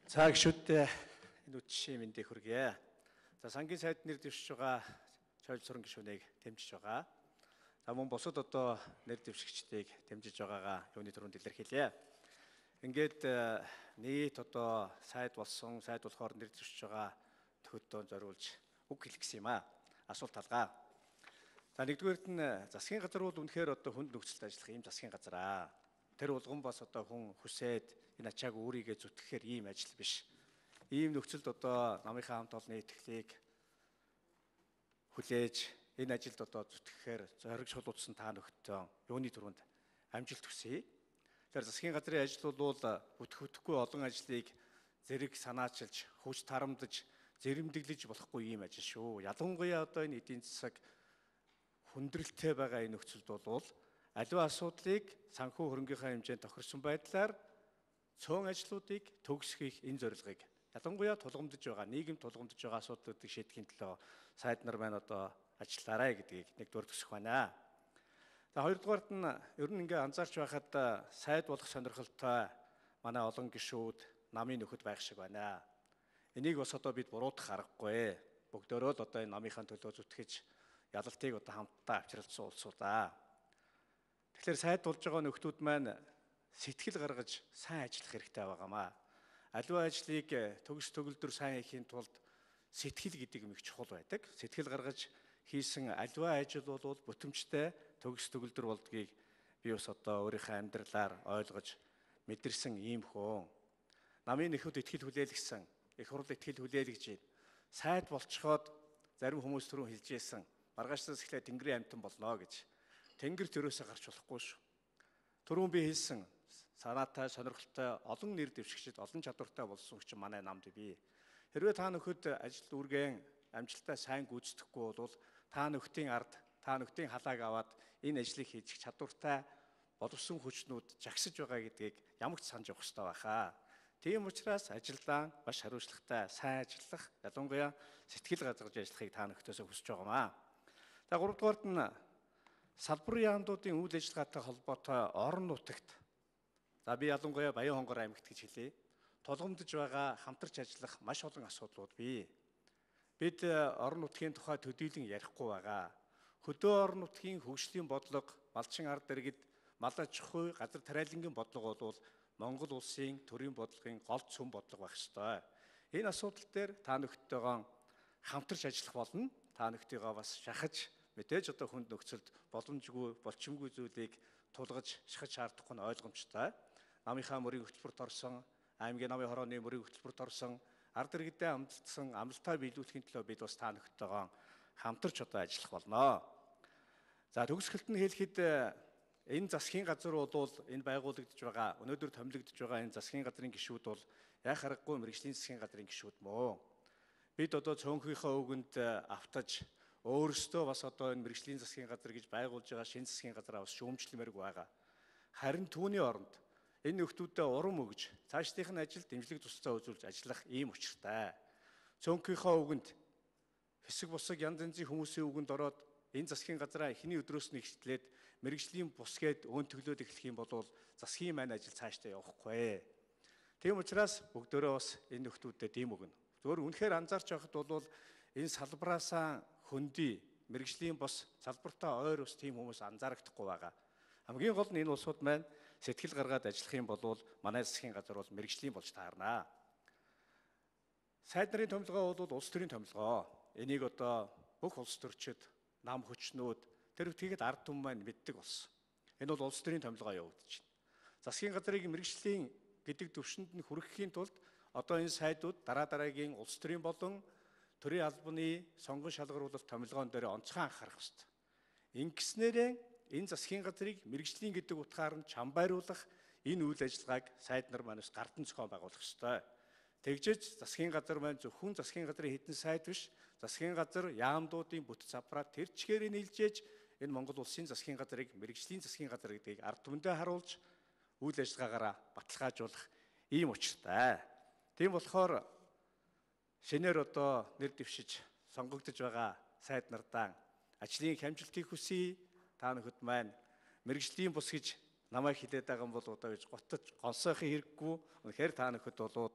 За гишүүдтэй энэ үтшийн мэндийг хүргэе. За сангийн сайд нэр дэвшиж байгаа Чойл Суран гишүүнийг дэмжиж байгаа. За мөн бусад одоо нэр дэвшигчдийг дэмжиж байгаагаа юуны түрүүнд илэрхийлье. Ингээд нийт одоо сайд болсон, сайд болохоор нэр дэвшиж байгаа төхөдөө зориулж үг хэлэх гэсэн юм аа. Асуулт талгаа. За нэгдүгээрт нь засгийн газар бол үнэхээр одоо хүнд нөхцөлд ажиллах ийм засгийн газар аа. Тэр болгон бас одоо хүн хүсээд энэ ачааг өөрийгөө зүтгэхээр ийм ажил биш. Ийм нөхцөлд одоо намынхаа хамт олонны итгэлийг хүлээж энэ ажилд одоо зүтгэхээр зориг шулуудсан та нөхдөд юуны түрүүнд амжилт хүсье. Тэгэхээр засгийн газрын ажил бол бүтгэхгүй олон ажлыг зэрэг санаачилж, хүч тарамдаж, зэрэмдэглэж болохгүй ийм ажил шүү. Ялангуяа одоо энэ эдийн засаг хүндрэлтэй байгаа энэ нөхцөлд бол аливаа асуудлыг санхүү хөрөнгөний хэмжээнд тохирсон байдлаар цөөн ажлуудыг төгсгөх энэ зорилгыг ялангуяа тулгамдж байгаа, нийгэм тулгамдж байгаа асуудлуудыг шийдэхин төлөө сайд нар маань одоо ажиллаарай гэдгийг нэгдүгээр төсөх байна. За хоёрдугаарт нь ер нь ингээ анзаарч байхад сайд болох сонирхолтой манай олон гишүүд намын нөхөд байх шиг байна. Энийг бас одоо бид буруудах аргагүй. Бүгдөө л одоо энэ намынхаа төлөө зүтгэж ялалтыг одоо хамтдаа авчралцсан улсуудаа. Тэгэхээр сайд болж байгаа нөхдүүд маань сэтгэл гаргаж сайн ажиллах хэрэгтэй байгаамаа. Аливаа ажлыг төгс төгөлдөр сайн хийхин тулд сэтгэл гэдэг юм их чухал байдаг. Сэтгэл гаргаж хийсэн аливаа ажил бол бүтэмжтэй төгс төгөлдөр болдгийг би бас одоо өөрийнхөө амьдралаар ойлгож мэдэрсэн ийм хүн. Намын нөхөд итгэл хүлээлгсэн, их хурл итгэл хүлээлгэж байна. Сайд болцоход зарим хүмүүс түрүү хэлж ийсэн маргаашнаас эхлээд Тэнгэрийн амьтан болно гэж. Тэнгэр төрөөсөө гарч болохгүй шүү. Түрүүн би хэлсэн санаатай, сонирхолтой, олон нэр дэвшигчид, олон чадвартай болсон хүчин манай намд бий. Хэрвээ та нөхөд ажил үргэн амжилттай сайн гүйцэтгэхгүй бол та нөхдийн ард, та нөхдийн халааг аваад энэ ажлыг хийж чадвартай боловсон хүчнүүд жагсаж байгаа гэдгийг ямагт санаж явах хэрэгтэй байхаа. Тийм учраас ажилдаа маш хариуцлагатай сайн ажиллах, ялангуяа сэтгэл гаргаж ажиллахыг та нөхдөөсөө хүсэж байгаамаа. За гуравдугаарт нь салбарын яамдуудын үйл ажиллагаатай холбоотой орон нутагт за би ялангуяа Баян хонгор аймагт гэж хэлье. Тулгамдж байгаа хамтарч ажиллах маш олон асуудлууд бий. Бид орон нутгийн тухай төдийлөн ярихгүй байгаа. Хөдөө орон нутгийн хөгжлийн бодлого, малчин ард иргэд, мал аж ахуй, газар тариалангийн бодлого бол Монгол улсын төрийн бодлогын гол цөм бодлого байх ёстой. Энэ асуудал дээр та нөхдөйгөө хамтарч ажиллах болно. Та нөхдөйгөө бас шахаж мэдээж одоо хүнд нөхцөлд боломжгүй, болчимгүй зүйлийг тулгаж шахаж шаардахгүй нь ойлгомжтой. Намынхаа мөрийн хөтөлбөрт орсон, аймгийн намын хорооны мөрийн хөтөлбөрт орсон, ард иргэдэд амлалтсан амлалтаа биелүүлэхийн төлөө бид бас та нөхдөйгөө хамтарч одоо ажиллах болно. За төгсгөлт нь хэлэхэд энэ засгийн газар бол энэ байгуулагдж байгаа, өнөөдөр томилогдож байгаа энэ засгийн газрын гишүүд бол яах аргагүй мэргэжлийн засгийн газрын гишүүд мөө. Бид одоо цөөнхийнхөө үгэнд автаж өөрсдөө бас одоо энэ мэргэжлийн засгийн газар гэж байгуулж байгаа шинэ засгийн газараа бас шүүмжлэмэрг байгаа. Харин түүний оронд энэ нөхдүүдэд урам өгж цаашдынх нь ажил дэмжлэг тусцаа үзүүлж ажиллах ийм учиртай. Цөөнхийнхөө үгэнд хэсэг бусаг янз янзын хүмүүсийн үгэнд ороод энэ засгийн газараа эхний өдрөөс нь эхлээд мэргэжлийн бус гээд өн төглөөд эхлэх юм бол засгийн маань ажил цаашдаа явахгүй. Тийм учраас бүгдөө бас энэ нөхдүүдэд ийм өгнө. Зөвхөн үнэхээр анзаарч байхад бол энэ салбараасаа хөндөй мэргэжлийн бос салбартаа ойр ус тийм хүмүүс анзаарагдахгүй байгаа. Хамгийн гол нь энэ улсууд маань сэтгэл гаргаад ажиллах юм бол манай засгийн газар бол мэргэжлийн болж таарнаа. Сайд нарын томилгоо бол улс төрийн томилгоо. Энийг одоо бүх улс төрчид, нам хүчнүүд тэр үтгээд ард түмэн маань мэддэг болсон. Энэ бол улс төрийн томилгоо явагдаж байна. Засгийн газрыг мэргэжлийн гэдэг төвшөнд нь хүрэхийн тулд одоо энэ сайдууд дараагийн улс төрийн болон төрийн албаны сонгон шалгаруулалт томилгоон дээр онцгой анхаарах ёстой. Ингэснээрээ энэ засгийн газрыг мэргэжлийн гэдэг утгаар нь чамбайруулах энэ үйл ажиллагааг сайд нар манаас гардан зохион байгуулах ёстой. Тэгжиж засгийн газар маань зөвхөн засгийн газрын хэдэн сайд биш, засгийн газар яамдуудын бүтэц аппарат тэр чигээрээ нийлжээж энэ Монгол улсын засгийн газрыг мэргэжлийн засгийн газар гэдгийг ард түмэндээ харуулж үйл ажиллагаагаараа баталгаажуулах ийм учиртай. Тийм болохоор шинээр одоо нэр дэвшиж сонгогдож байгаа сайд нардаа ажлын хямжилтыг хүсье. Та нөхөд маань мэргэжлийн бус гэж намайг хэлээд байгаа юм бол одоо гэж готож гонсойхын хэрэггүй. Үнэхээр та нөхөд бол